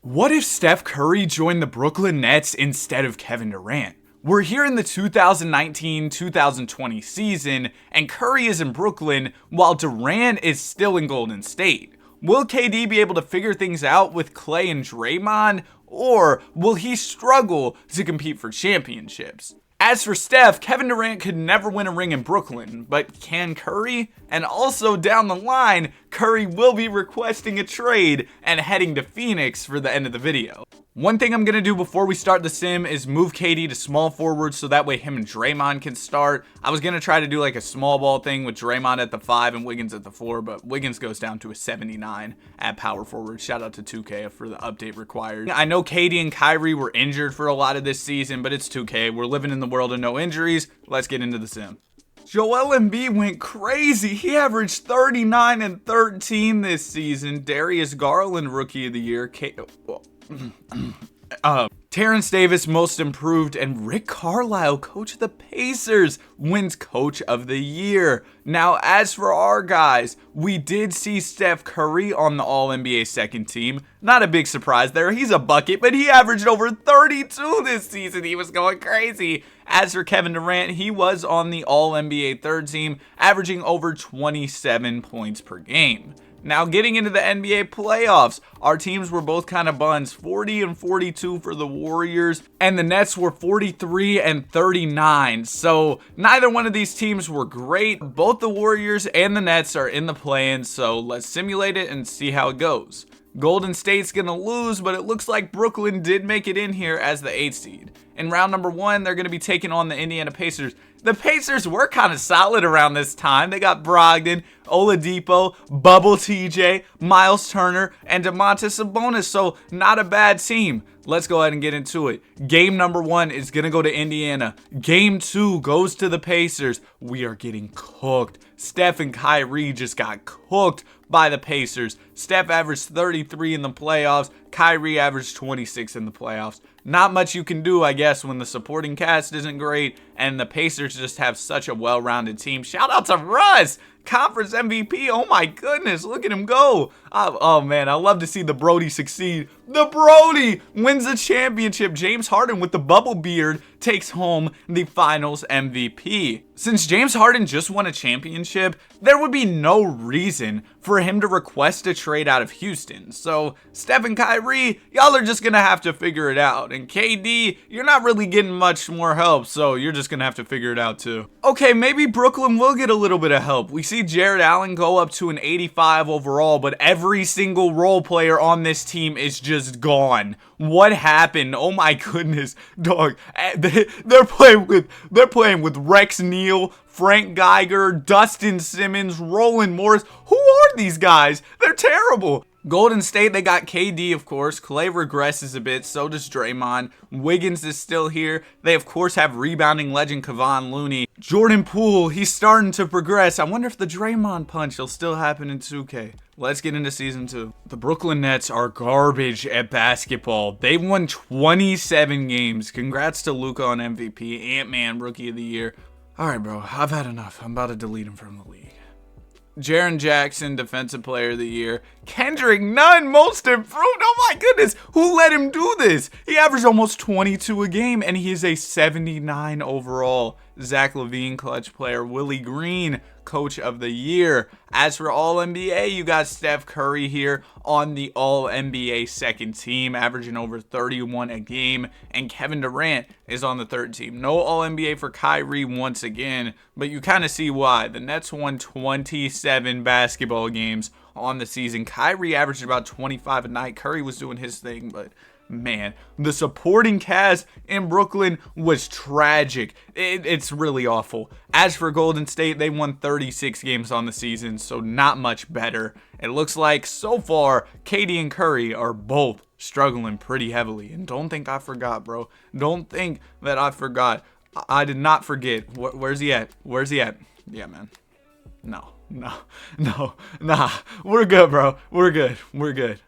What if Steph Curry joined the Brooklyn Nets instead of Kevin Durant? We're here in the 2019-2020 season, and Curry is in Brooklyn while Durant is still in Golden State. Will KD be able to figure things out with Klay and Draymond, or will he struggle to compete for championships? As for Steph, Kevin Durant could never win a ring in Brooklyn, but can Curry? And also down the line, Curry will be requesting a trade and heading to Phoenix for the end of the video. One thing I'm going to do before we start the sim is move KD to small forward so that way him and Draymond can start. I was going to try to do like a small ball thing with Draymond at the 5 and Wiggins at the 4, but Wiggins goes down to a 79 at power forward. Shout out to 2K for the update required. I know KD and Kyrie were injured for a lot of this season, but it's 2K. We're living in the world of no injuries. Let's get into the sim. Joel Embiid went crazy. He averaged 39 and 13 this season. Darius Garland, Rookie of the Year. Terrence Davis, Most Improved, and Rick Carlisle, Coach of the Pacers, wins Coach of the Year. Now, as for our guys, we did see Steph Curry on the All-NBA second team. Not a big surprise there. He's a bucket, but he averaged over 32 this season. He was going crazy. As for Kevin Durant, he was on the All-NBA third team, averaging over 27 points per game. Now, getting into the NBA playoffs, our teams were both kind of buns, 40 and 42 for the Warriors, and the Nets were 43 and 39. So neither one of these teams were great. Both the Warriors and the Nets are in the play-in, so let's simulate it and see how it goes. Golden State's gonna lose, but it looks like Brooklyn did make it in here as the 8th seed. In round number 1, they're gonna be taking on the Indiana Pacers. The Pacers were kind of solid around this time. They got Brogdon, Oladipo, Bubble TJ, Miles Turner, and Domantas Sabonis, so not a bad team. Let's go ahead and get into it. Game number 1 is going to go to Indiana. Game 2 goes to the Pacers. We are getting cooked. Steph and Kyrie just got cooked by the Pacers. Steph averaged 33 in the playoffs. Kyrie averaged 26 in the playoffs. Not much you can do, I guess, when the supporting cast isn't great and the Pacers just have such a well-rounded team. Shout out to Russ, Conference MVP. Oh my goodness, look at him go. Oh man, I love to see the Brody succeed. The Brody wins the championship. James Harden with the bubble beard takes home the finals MVP. Since James Harden just won a championship, there would be no reason for him to request a trade out of Houston. So Steph and Kyrie, y'all are just gonna have to figure it out. And KD, you're not really getting much more help, so you're just gonna have to figure it out too. Okay, maybe Brooklyn will get a little bit of help. We see Jared Allen go up to an 85 overall, but every single role player on this team is just gone. What happened? Oh my goodness, dog. They're playing with Rex Neal, Frank Geiger, Dustin Simmons, Roland Morris. Who are these guys? They're terrible. Golden State, they got KD, of course. Klay regresses a bit, so does Draymond. Wiggins is still here. They, of course, have rebounding legend Kevon Looney. Jordan Poole, he's starting to progress. I wonder if the Draymond punch will still happen in 2K. Let's get into Season 2. The Brooklyn Nets are garbage at basketball. They won 27 games. Congrats to Luka on MVP. Ant-Man, Rookie of the Year. All right, bro, I've had enough. I'm about to delete him from the league. Jaren Jackson, Defensive Player of the Year. Kendrick Nunn, Most Improved. Oh my goodness, who let him do this? He averaged almost 22 a game, and he is a 79 overall. Zach LaVine, Clutch Player. Willie Green, Coach of the Year. As for All-NBA, you got Steph Curry here on the All-NBA second team, averaging over 31 a game, and Kevin Durant is on the third team. No All-NBA for Kyrie once again, but you kind of see why. The Nets won 27 basketball games on the season. Kyrie averaged about 25 a night. Curry was doing his thing, but man, the supporting cast in Brooklyn was tragic. It's really awful. As for Golden State, they won 36 games on the season, so not much better. It looks like, so far, KD and Curry are both struggling pretty heavily. And don't think I forgot, bro. Don't think that I forgot. I did not forget. Where's he at? Where's he at? Yeah, man. No. Nah. We're good, bro. We're good.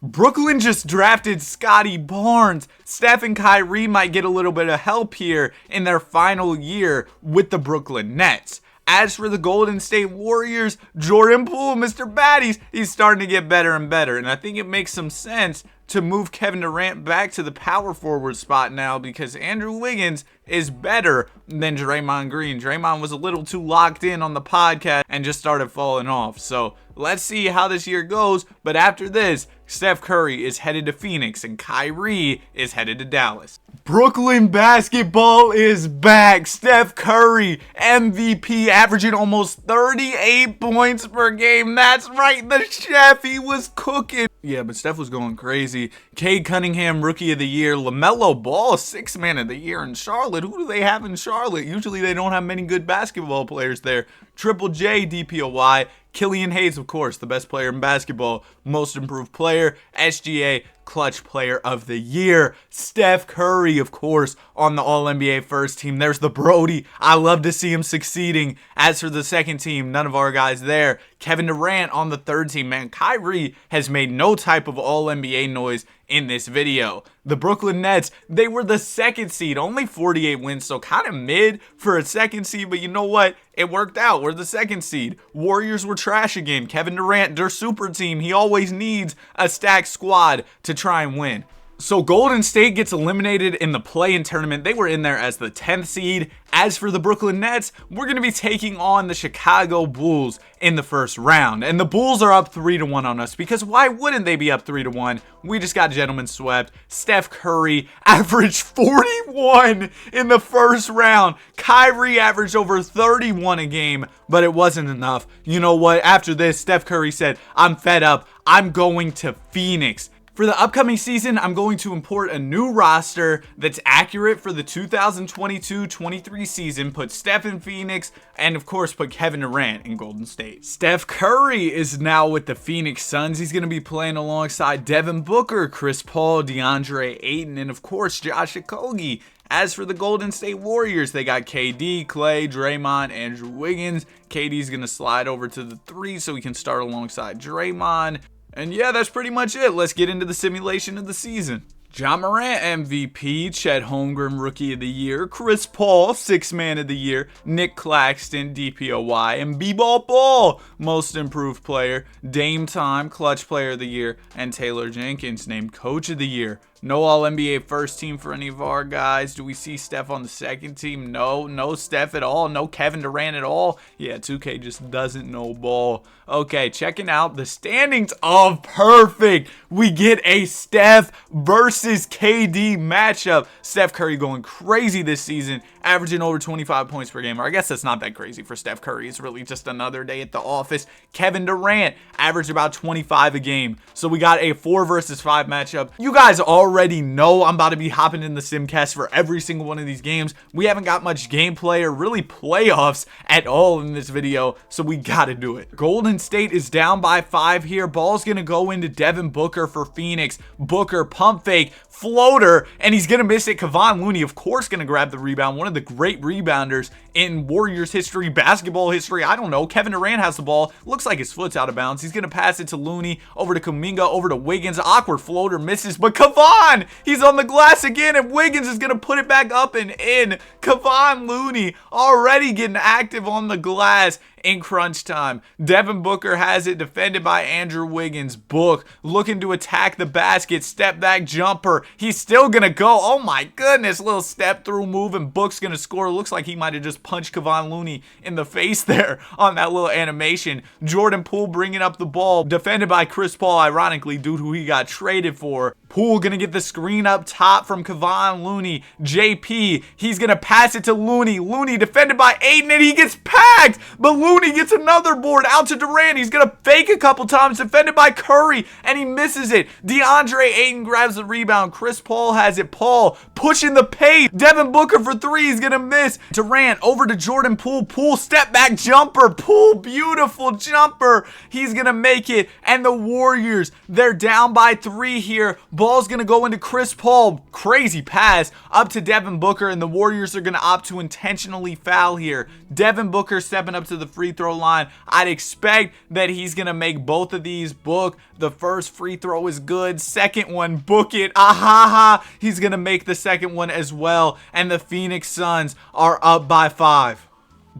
Brooklyn just drafted Scotty Barnes. Steph and Kyrie might get a little bit of help here in their final year with the Brooklyn Nets. As for the Golden State Warriors, Jordan Poole, Mr. Baddies, he's starting to get better and better. And I think it makes some sense to move Kevin Durant back to the power forward spot now because Andrew Wiggins is better than Draymond Green. Draymond was a little too locked in on the podcast and just started falling off. So let's see how this year goes. But after this, Steph Curry is headed to Phoenix and Kyrie is headed to Dallas. Brooklyn basketball is back. Steph Curry, MVP, averaging almost 38 points per game. That's right, the chef, he was cooking. Yeah, but Steph was going crazy. Cade Cunningham, Rookie of the Year. LaMelo Ball, Sixth Man of the Year in Charlotte. Who do they have in Charlotte? Usually they don't have many good basketball players there. Triple J, DPOY. Killian Hayes, of course, the best player in basketball, most improved player, SGA, clutch player of the year. Steph Curry, of course, on the All-NBA first team. There's the Brody. I love to see him succeeding. As for the second team, none of our guys there. Kevin Durant on the third team. Man, Kyrie has made no type of All-NBA noise in this video. The Brooklyn Nets, they were the second seed, only 48 wins, so kind of mid for a second seed, but you know what? It worked out. We're the second seed. Warriors were trash again. Kevin Durant, their super team, he always needs a stacked squad to try and win. So Golden State gets eliminated in the play-in tournament. They were in there as the 10th seed. As for the Brooklyn Nets, we're going to be taking on the Chicago Bulls in the first round. And the Bulls are up 3-1 on us because why wouldn't they be up 3-1? We just got gentlemen swept. Steph Curry averaged 41 in the first round. Kyrie averaged over 31 a game, but it wasn't enough. You know what? After this, Steph Curry said, I'm fed up. I'm going to Phoenix. For the upcoming season, I'm going to import a new roster that's accurate for the 2022-23 season, put Steph in Phoenix, and of course put Kevin Durant in Golden State. Steph Curry is now with the Phoenix Suns. He's going to be playing alongside Devin Booker, Chris Paul, DeAndre Ayton, and of course Josh Okogie. As for the Golden State Warriors, they got KD, Clay, Draymond, Andrew Wiggins. KD's going to slide over to the 3 so he can start alongside Draymond. And yeah, that's pretty much it. Let's get into the simulation of the season. Ja Morant MVP, Chet Holmgren Rookie of the Year, Chris Paul Sixth Man of the Year, Nick Claxton DPOY, and B-Ball Ball Most Improved Player, Dame Time Clutch Player of the Year, and Taylor Jenkins named Coach of the Year. No All-NBA first team for any of our guys. Do we see Steph on the second team? No Steph at all. No Kevin Durant at all. Yeah, 2K just doesn't know ball. Okay, checking out the standings of perfect. We get a Steph versus KD matchup. Steph Curry going crazy this season, averaging over 25 points per game. Or I guess that's not that crazy for Steph Curry. It's really just another day at the office. Kevin Durant averaged about 25 a game. So we got a 4 versus 5 matchup. You guys already know I'm about to be hopping in the Simcast for every single one of these games. We haven't got much gameplay or really playoffs at all in this video, so we gotta do it. Golden State is down by 5 here. Ball's gonna go into Devin Booker for Phoenix. Booker pump fake, floater, and he's gonna miss it. Kevon Looney, of course, gonna grab the rebound. One of the great rebounders in Warriors history, basketball history. I don't know. Kevin Durant has the ball. Looks like his foot's out of bounds. He's gonna pass it to Looney, over to Kuminga, over to Wiggins. Awkward floater, misses, but Kevon, he's on the glass again, and Wiggins is gonna put it back up and in. Kevon Looney already getting active on the glass in crunch time. Devin Booker has it, defended by Andrew Wiggins. Book looking to attack the basket, step back jumper. He's still gonna go. Oh my goodness, little step through move, and Book's gonna score. Looks like he might have just punched Kevon Looney in the face there on that little animation. Jordan Poole bringing up the ball, defended by Chris Paul, ironically, due to who he got traded for. Poole gonna get the screen up top from Kevon Looney. JP, he's gonna pass it to Looney. Looney defended by Ayton, and he gets packed, but Looney gets another board out to Durant. He's gonna fake a couple times, defended by Curry, and he misses it. DeAndre Ayton grabs the rebound. Chris Paul has it. Paul pushing the pace. Devin Booker for 3. He's gonna miss. Durant over to Jordan Poole. Poole step back jumper. Poole, beautiful jumper. He's gonna make it. And the Warriors, they're down by 3 here. Ball's gonna go into Chris Paul. Crazy pass up to Devin Booker, and the Warriors are gonna opt to intentionally foul here. Devin Booker stepping up to the free throw line. I'd expect that he's gonna make both of these. Book. The first free throw is good. Second one, book it. Ahaha. He's gonna make the second one as well. And the Phoenix Suns are up by 5.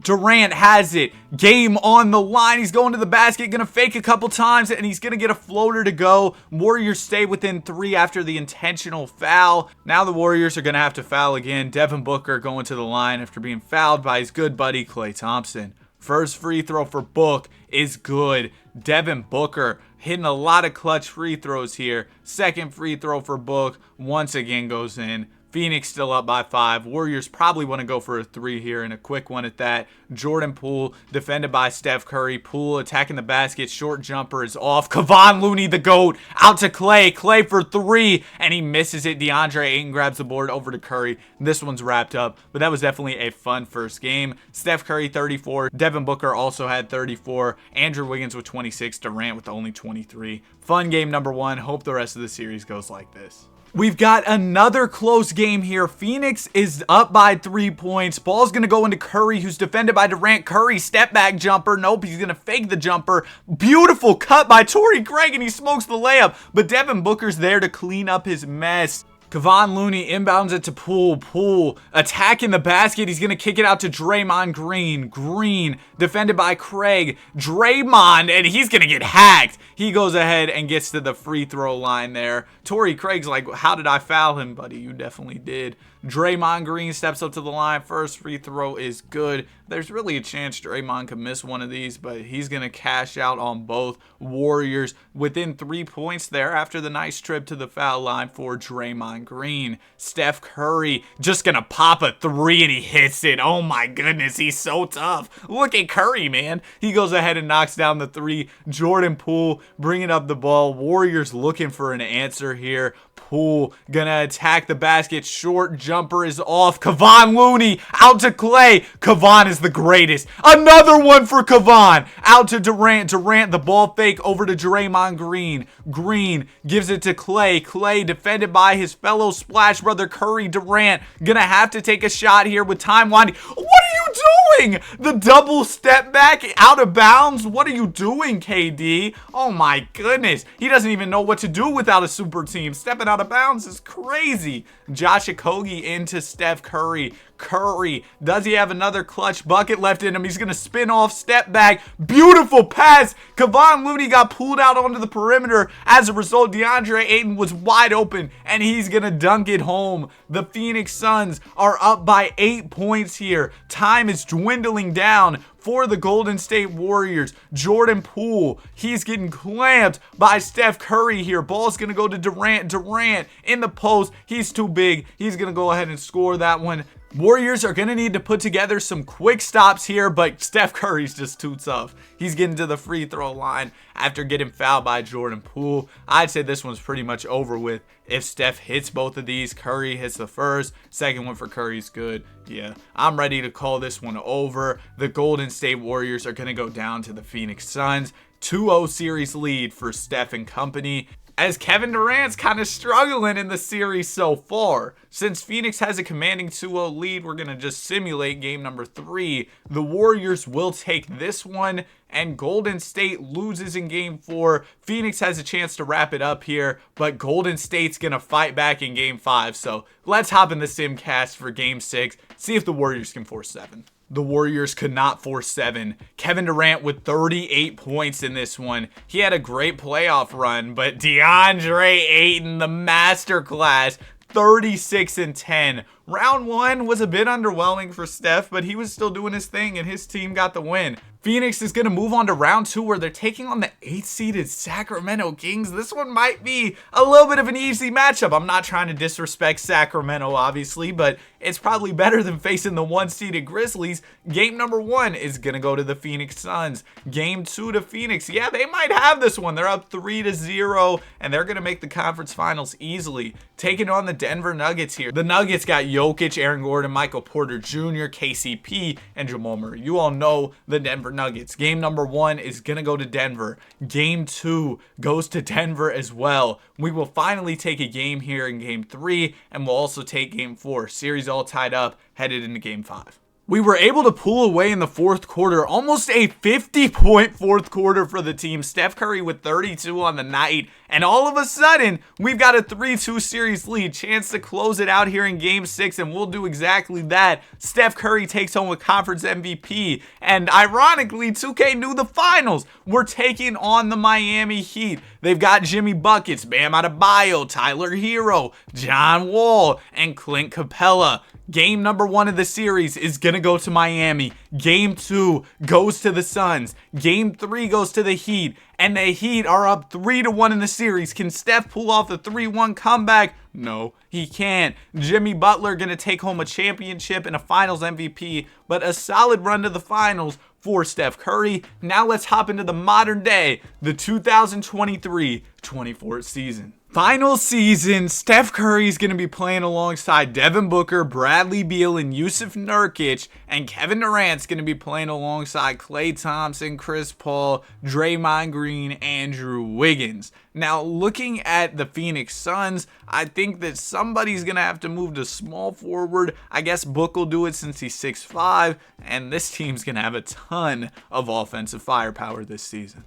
Durant has it. Game on the line. He's going to the basket. Going to fake a couple times, and he's going to get a floater to go. Warriors stay within 3 after the intentional foul. Now the Warriors are going to have to foul again. Devin Booker going to the line after being fouled by his good buddy Klay Thompson. First free throw for Book is good. Devin Booker hitting a lot of clutch free throws here. Second free throw for Book once again goes in. Phoenix still up by 5. Warriors probably want to go for a 3 here, and a quick one at that. Jordan Poole defended by Steph Curry. Poole attacking the basket. Short jumper is off. Kevon Looney, the GOAT, out to Klay. Klay for 3, and he misses it. DeAndre Ayton grabs the board over to Curry. This one's wrapped up, but that was definitely a fun first game. Steph Curry 34. Devin Booker also had 34. Andrew Wiggins with 26. Durant with only 23. Fun game number 1. Hope the rest of the series goes like this. We've got another close game here. Phoenix is up by 3 points. Ball's going to go into Curry, who's defended by Durant. Curry, step back jumper. Nope, he's going to fake the jumper. Beautiful cut by Torrey Craig, and he smokes the layup. But Devin Booker's there to clean up his mess. Kevon Looney inbounds it to Poole. Poole attacking the basket. He's going to kick it out to Draymond Green. Green defended by Craig. Draymond, and he's going to get hacked. He goes ahead and gets to the free throw line there. Torrey Craig's like, how did I foul him, buddy? You definitely did. Draymond Green steps up to the line. First free throw is good. There's really a chance Draymond could miss one of these, but he's going to cash out on both. Warriors within 3 points there after the nice trip to the foul line for Draymond Green. Steph Curry just going to pop a 3, and he hits it. Oh my goodness, he's so tough. Look at Curry, man. He goes ahead and knocks down the 3. Jordan Poole bringing up the ball. Warriors looking for an answer here. Poole gonna attack the basket. Short jumper is off. Kevon Looney out to Klay. Kevon is the greatest. Another one for Kevon. Out to Durant. Durant, the ball fake over to Draymond Green. Green gives it to Klay. Klay defended by his fellow Splash brother Curry. Durant gonna have to take a shot here with time winding. What are you doing? The double step back out of bounds? What are you doing, KD? Oh my goodness. He doesn't even know what to do without a super team. Stepping out of bounds is crazy. Josh Okogie into Steph Curry. Curry, does he have another clutch bucket left in him? He's going to spin off, step back. Beautiful pass. Kevon Looney got pulled out onto the perimeter. As a result, DeAndre Ayton was wide open, and he's going to dunk it home. The Phoenix Suns are up by 8 points here. Time is dwindling down for the Golden State Warriors. Jordan Poole, he's getting clamped by Steph Curry here. Ball's going to go to Durant. Durant in the post. He's too big. He's going to go ahead and score that one. Warriors are going to need to put together some quick stops here, but Steph Curry's just too tough. He's getting to the free throw line after getting fouled by Jordan Poole. I'd say this one's pretty much over with. If Steph hits both of these, Curry hits the first. Second one for Curry's good. Yeah, I'm ready to call this one over. The Golden State Warriors are going to go down to the Phoenix Suns. 2-0 series lead for Steph and company, as Kevin Durant's kind of struggling in the series so far. Since Phoenix has a commanding 2-0 lead, we're going to just simulate game number 3. The Warriors will take this one, and Golden State loses in game 4. Phoenix has a chance to wrap it up here, but Golden State's going to fight back in game 5. So let's hop in the Simcast for game 6, see if the Warriors can force 7. The Warriors could not force 7. Kevin Durant with 38 points in this one. He had a great playoff run, but DeAndre Ayton, the masterclass, 36-10. Round 1 was a bit underwhelming for Steph, but he was still doing his thing, and his team got the win. Phoenix is going to move on to round 2, where they're taking on the 8th-seeded Sacramento Kings. This one might be a little bit of an easy matchup. I'm not trying to disrespect Sacramento, obviously, but it's probably better than facing the 1-seeded Grizzlies. Game number 1 is going to go to the Phoenix Suns. Game 2 to Phoenix. Yeah, they might have this one. They're up 3-0, and they're going to make the conference finals easily. Taking on the Denver Nuggets here. The Nuggets got Jokic, Aaron Gordon, Michael Porter Jr., KCP, and Jamal Murray. You all know the Denver Nuggets. Game number 1 is going to go to Denver. Game 2 goes to Denver as well. We will finally take a game here in game 3, and we'll also take game 4. Series all tied up, headed into game 5. We were able to pull away in the fourth quarter, almost a 50-point fourth quarter for the team. Steph Curry with 32 on the night, and all of a sudden, we've got a 3-2 series lead. Chance to close it out here in Game 6, and we'll do exactly that. Steph Curry takes home a conference MVP, and ironically, 2K knew the finals. We're taking on the Miami Heat. They've got Jimmy Buckets, Bam Adebayo, Tyler Hero, John Wall, and Clint Capella. Game number 1 of the series is going to go to Miami. Game 2 goes to the Suns. Game 3 goes to the Heat. And the Heat are up 3-1 in the series. Can Steph pull off the 3-1 comeback? No, he can't. Jimmy Butler going to take home a championship and a finals MVP, but a solid run to the finals for Steph Curry. Now let's hop into the modern day, the 2023-24 season. Final season, Steph Curry is going to be playing alongside Devin Booker, Bradley Beal, and Yusuf Nurkic, and Kevin Durant's going to be playing alongside Klay Thompson, Chris Paul, Draymond Green, Andrew Wiggins. Now, looking at the Phoenix Suns, I think that somebody's going to have to move to small forward. I guess Book will do it since he's 6'5", and this team's going to have a ton of offensive firepower this season.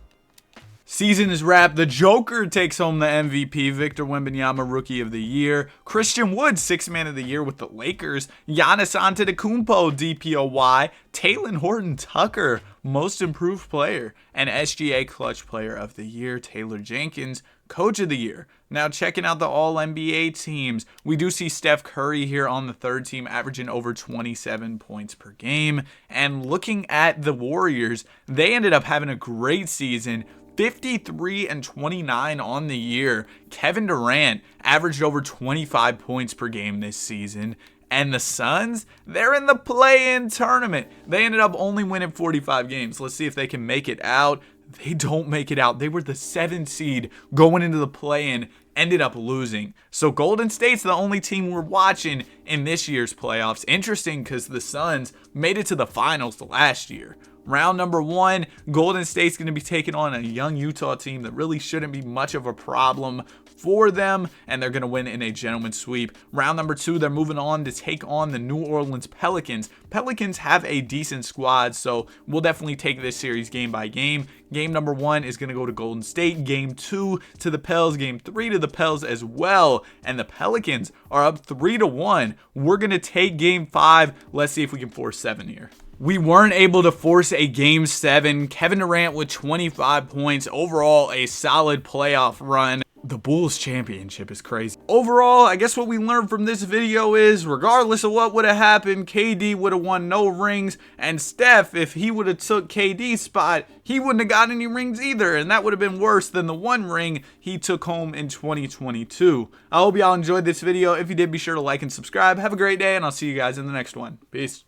Season is wrapped. The Joker takes home the MVP. Victor Wembanyama, Rookie of the Year. Christian Wood, Sixth Man of the Year with the Lakers. Giannis Antetokounmpo, DPOY. Talen Horton-Tucker, Most Improved Player. And SGA Clutch Player of the Year. Taylor Jenkins, Coach of the Year. Now checking out the All-NBA teams, we do see Steph Curry here on the third team averaging over 27 points per game. And looking at the Warriors, they ended up having a great season. 53-29 on the year. Kevin Durant averaged over 25 points per game this season. And the Suns, they're in the play-in tournament. They ended up only winning 45 games. Let's see if they can make it out. They don't make it out. They were the 7th seed going into the play-in, ended up losing. So Golden State's the only team we're watching in this year's playoffs. Interesting because the Suns made it to the finals last year. Round number 1, Golden State's going to be taking on a young Utah team that really shouldn't be much of a problem for them, and they're going to win in a gentleman's sweep. Round number 2, they're moving on to take on the New Orleans Pelicans. Pelicans have a decent squad, so we'll definitely take this series game by game. Game number 1 is going to go to Golden State. Game 2 to the Pels. Game 3 to the Pels as well. And the Pelicans are up 3-1. We're going to take Game 5. Let's see if we can force 7 here. We weren't able to force a Game 7. Kevin Durant with 25 points. Overall, a solid playoff run. The Bulls championship is crazy. Overall, I guess what we learned from this video is, regardless of what would have happened, KD would have won no rings. And Steph, if he would have took KD's spot, he wouldn't have got any rings either. And that would have been worse than the 1 ring he took home in 2022. I hope y'all enjoyed this video. If you did, be sure to like and subscribe. Have a great day, and I'll see you guys in the next one. Peace.